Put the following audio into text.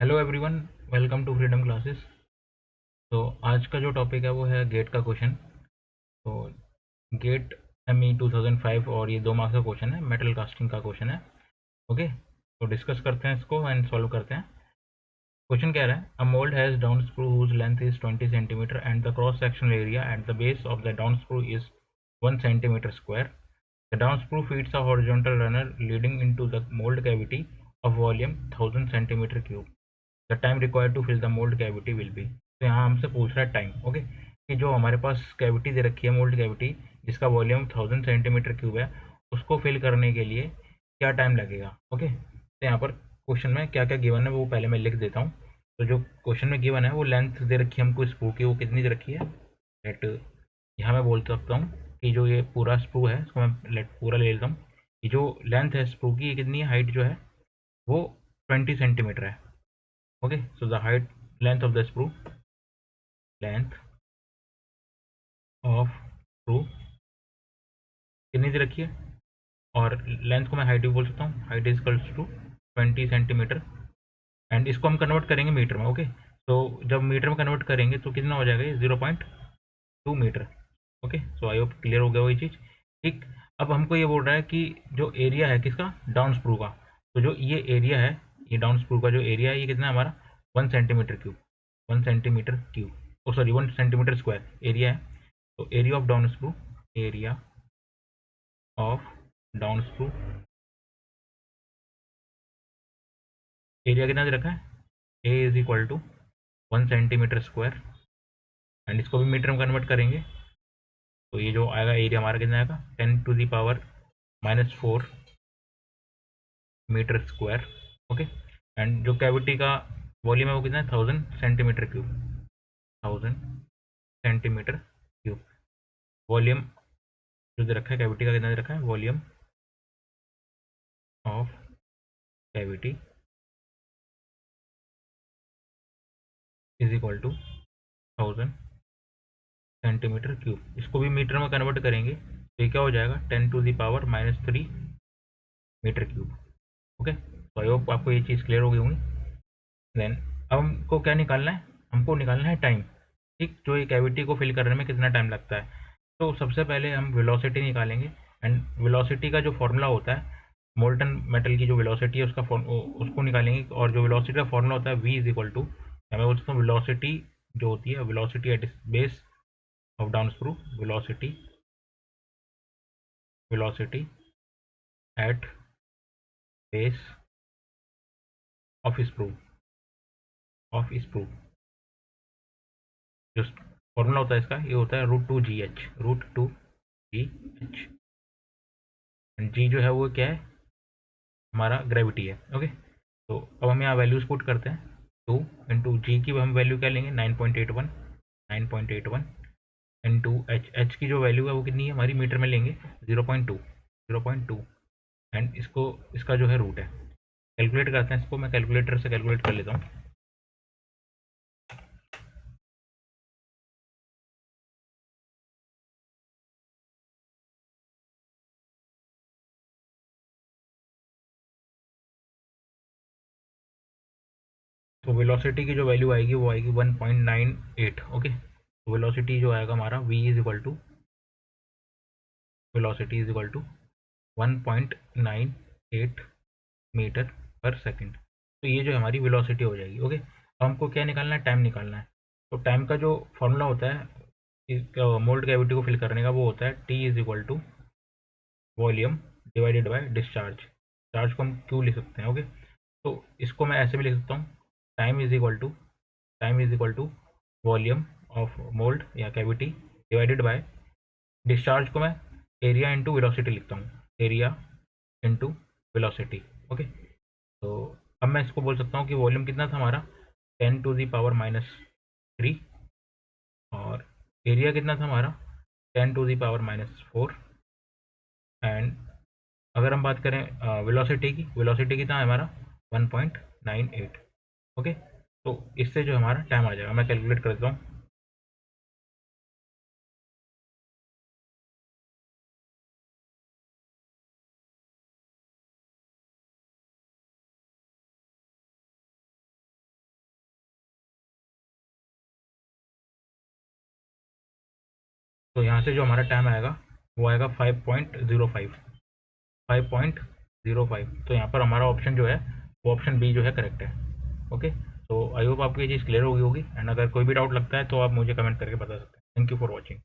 Hello everyone, welcome to freedom classes. तो आज का जो टॉपिक है वो है गेट का क्वेश्चन। तो गेट एमई 2005 और ये 2 मार्क्स का क्वेश्चन है, मेटल कास्टिंग का क्वेश्चन है। ओके, तो डिस्कस करते हैं इसको एंड सॉल्व करते हैं। क्वेश्चन कह रहा है a mould has down screw whose length is 20 centimetre and the cross sectional area at the base of the down screw is 1 centimetre square. The down screw feeds a horizontal runner leading into the mold cavity of volume 1000 centimeter cube. The time required to fill the mould cavity will be. तो यहाँ हमसे पूछ रहा है time. Okay, कि जो हमारे पास cavity दे रखी है, मोल्ड कैविटी, जिसका वॉल्यूम 1000 सेंटीमीटर क्यूब है, उसको फिल करने के लिए क्या टाइम लगेगा। ओके, तो यहाँ पर क्वेश्चन में क्या क्या गिवन है वो पहले मैं लिख देता हूँ। तो जो क्वेश्चन में गिवन है वो लेंथ दे रखी है हमको स्क्रू की, वो कितनी दे रखी है लेट। यहाँ मैं बोल सकता हूँ कि जो ये पूरा स्क्रू है इसको मैं लेट पूरा ले लेता हूँ। ये जो लेंथ है स्क्रू की, ये कितनी है, हाइट जो है वो 20 सेंटीमीटर है। Okay, so the height length of the sprue, length of sprue कितनी सी रखी है, और लेंथ को मैं हाइट भी बोल सकता हूँ, height is equals to 20 centimetre. And इसको हम कन्वर्ट करेंगे मीटर में। ओके, तो जब मीटर में कन्वर्ट करेंगे तो कितना हो जाएगा, ये 0.2 metre. Okay, so I hope clear हो गया वो ये चीज़। ठीक, अब हमको ये बोल रहा है कि जो एरिया है किसका, डाउन स्क्रू का। तो जो ये एरिया है, ये डाउन स्क्रू का जो एरिया है ये कितना है हमारा, 1 centimetre cube. 1 centimetre cube, oh sorry 1 centimetre square area है। तो area of down screw, area of down screw, area कितना दे रखा है, A is equal to 1 centimetre square. And इसको भी मीटर में कन्वर्ट करेंगे तो ये जो आएगा एरिया हमारा कितना आएगा, 10⁻⁻⁴मीटर स्क्वायर। ओके, एंड जो कैविटी का वॉल्यूम है वो कितना है, 1000 centimetre cube. 1000 centimetre cube volume जो दे रखा है कैविटी का, कितना दे रखा है, volume of cavity is equal to 1000 centimetre cube. इसको भी मीटर में कन्वर्ट करेंगे तो ये क्या हो जाएगा, 10⁻³ मीटर क्यूब। ओके, तो आई होप आपको ये चीज़ क्लियर हो गई होंगी। देन अब हमको क्या निकालना है, हमको निकालना है टाइम। ठीक, जो ये कैविटी को फिल करने में कितना टाइम लगता है। तो सबसे पहले हम वेलोसिटी निकालेंगे। एंड वेलोसिटी का जो फॉर्मूला होता है, मोल्टन मेटल की जो वेलोसिटी है उसका उसको निकालेंगे। और जो वेलोसिटी का फॉर्मूला होता है v इज इक्वल टू, मैं बोल सकता हूँ वेलोसिटी जो होती है, velocity at base of down screw, velocity, velocity at base of screw, of screw. जो फॉर्मूला होता है इसका, ये होता है √2 GH, √2 GH। जी जो है वो क्या है, हमारा ग्रेविटी है। ओके, तो अब हम यहाँ वैल्यूज पुट करते हैं। 2 × जी की हम वैल्यू क्या लेंगे, 9.81, 9.81 इंटू एच, एच की जो वैल्यू है वो कितनी है हमारी, मीटर में लेंगे 0.2, 0.2। एंड इसको, इसका जो है रूट है, कैलकुलेट करते हैं इसको। मैं कैलकुलेटर से कैलकुलेट कर लेता हूँ। तो वेलोसिटी की जो वैल्यू आएगी वो आएगी 1.98। ओके, तो वेलोसिटी जो आएगा हमारा, v is equal to, velocity is equal to 1.98 metre per second. तो ये जो हमारी वेलोसिटी हो जाएगी। ओके, अब हमको क्या निकालना है, टाइम निकालना है। तो टाइम का जो फॉर्मूला होता है मोल्ड कैविटी को फिल करने का, वो होता है T is equal to volume divided by discharge. Charge को हम क्यू लिख सकते हैं। ओके, तो इसको मैं ऐसे भी लिख सकता हूँ, time is equal to, time is equal to volume of mould या कैविटी डिवाइडेड बाय डिस्चार्ज को मैं एरिया इंटू वेलोसिटी लिखता हूँ, एरिया इंटू वेलोसिटी। ओके, तो अब मैं इसको बोल सकता हूँ कि वॉल्यूम कितना था हमारा, 10⁻³ और एरिया कितना था हमारा, 10⁻⁴। एंड अगर हम बात करें वेलोसिटी की, वेलोसिटी कितना है हमारा, 1.98। ओके, तो इससे जो हमारा टाइम आ जाएगा, मैं कैलकुलेट कर देता हूँ। तो यहाँ से जो हमारा टाइम आएगा वो आएगा 5.05, 5.05। तो यहाँ पर हमारा ऑप्शन जो है वो ऑप्शन बी जो है करेक्ट है। ओके, तो आई होप आपको ये चीज़ क्लियर होगी एंड अगर कोई भी डाउट लगता है तो आप मुझे कमेंट करके बता सकते हैं। Thank you for watching.